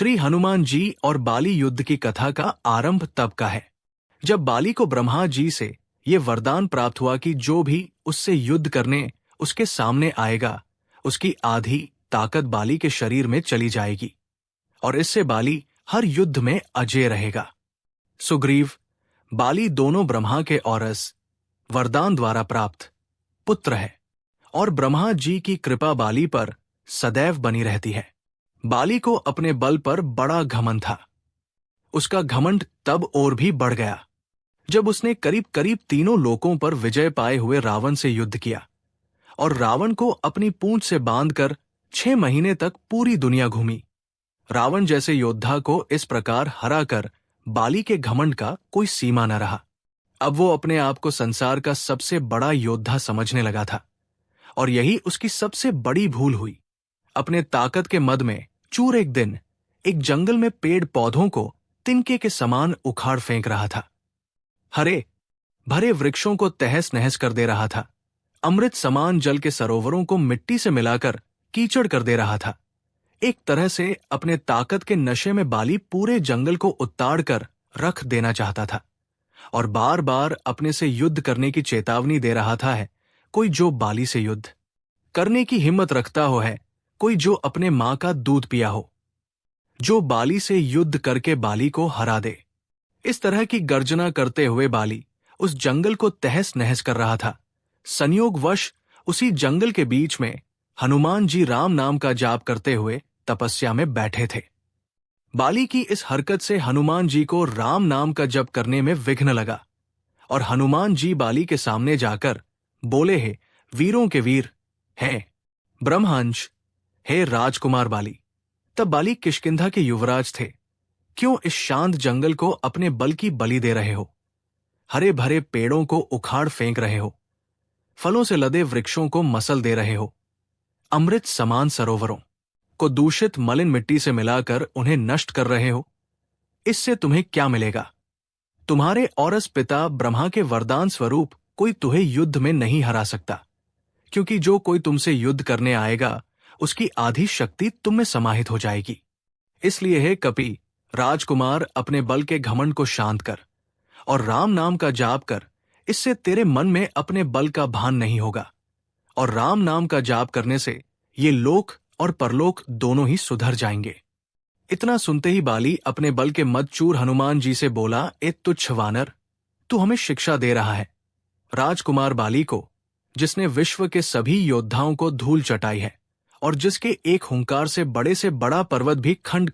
श्री हनुमान जी और बाली युद्ध की कथा का आरंभ तब का है जब बाली को ब्रह्मा जी से ये वरदान प्राप्त हुआ कि जो भी उससे युद्ध करने उसके सामने आएगा उसकी आधी ताकत बाली के शरीर में चली जाएगी और इससे बाली हर युद्ध में अजय रहेगा। सुग्रीव बाली दोनों ब्रह्मा के औरस वरदान द्वारा प्राप्त पुत्र है और ब्रह्मा जी की कृपा बाली पर सदैव बनी रहती है। बाली को अपने बल पर बड़ा घमंड था। उसका घमंड तब और भी बढ़ गया जब उसने करीब करीब तीनों लोकों पर विजय पाए हुए रावण से युद्ध किया और रावण को अपनी पूंछ से बांधकर 6 महीने तक पूरी दुनिया घूमी। रावण जैसे योद्धा को इस प्रकार हराकर बाली के घमंड का कोई सीमा न रहा। अब वो अपने आप को संसार का सबसे बड़ा योद्धा समझने लगा था और यही उसकी सबसे बड़ी भूल हुई। अपने ताकत के मद में चूर एक दिन एक जंगल में पेड़ पौधों को तिनके के समान उखाड़ फेंक रहा था। हरे भरे वृक्षों को तहस नहस कर दे रहा था। अमृत समान जल के सरोवरों को मिट्टी से मिलाकर कीचड़ कर दे रहा था। एक तरह से अपने ताकत के नशे में बाली पूरे जंगल को उताड़ कर रख देना चाहता था और बार बार अपने से युद्ध करने की चेतावनी दे रहा था। है कोई जो बाली से युद्ध करने की हिम्मत रखता हो, है कोई जो अपने मां का दूध पिया हो, जो बाली से युद्ध करके बाली को हरा दे। इस तरह की गर्जना करते हुए बाली उस जंगल को तहस नहस कर रहा था। संयोगवश उसी जंगल के बीच में हनुमान जी राम नाम का जाप करते हुए तपस्या में बैठे थे। बाली की इस हरकत से हनुमान जी को राम नाम का जप करने में विघ्न लगा और हनुमान जी बाली के सामने जाकर बोले, हे वीरों के वीर, हे ब्रह्महंस, हे राजकुमार बाली। तब बाली किष्किंधा के युवराज थे। क्यों इस शांत जंगल को अपने बल की बलि दे रहे हो? हरे भरे पेड़ों को उखाड़ फेंक रहे हो, फलों से लदे वृक्षों को मसल दे रहे हो, अमृत समान सरोवरों को दूषित मलिन मिट्टी से मिलाकर उन्हें नष्ट कर रहे हो। इससे तुम्हें क्या मिलेगा? तुम्हारे औरस पिता ब्रह्मा के वरदान स्वरूप कोई तुम्हें युद्ध में नहीं हरा सकता, क्योंकि जो कोई तुमसे युद्ध करने आएगा उसकी आधी शक्ति तुम में समाहित हो जाएगी। इसलिए हे कपि राजकुमार, अपने बल के घमंड को शांत कर और राम नाम का जाप कर। इससे तेरे मन में अपने बल का भान नहीं होगा और राम नाम का जाप करने से ये लोक और परलोक दोनों ही सुधर जाएंगे। इतना सुनते ही बाली अपने बल के मदचूर हनुमान जी से बोला, ए तुच्छ वानर, तू हमें शिक्षा दे रहा है। राजकुमार बाली को, जिसने विश्व के सभी योद्धाओं को धूल चटाई है और जिसके एक हुंकार से बड़ा पर्वत भी खंड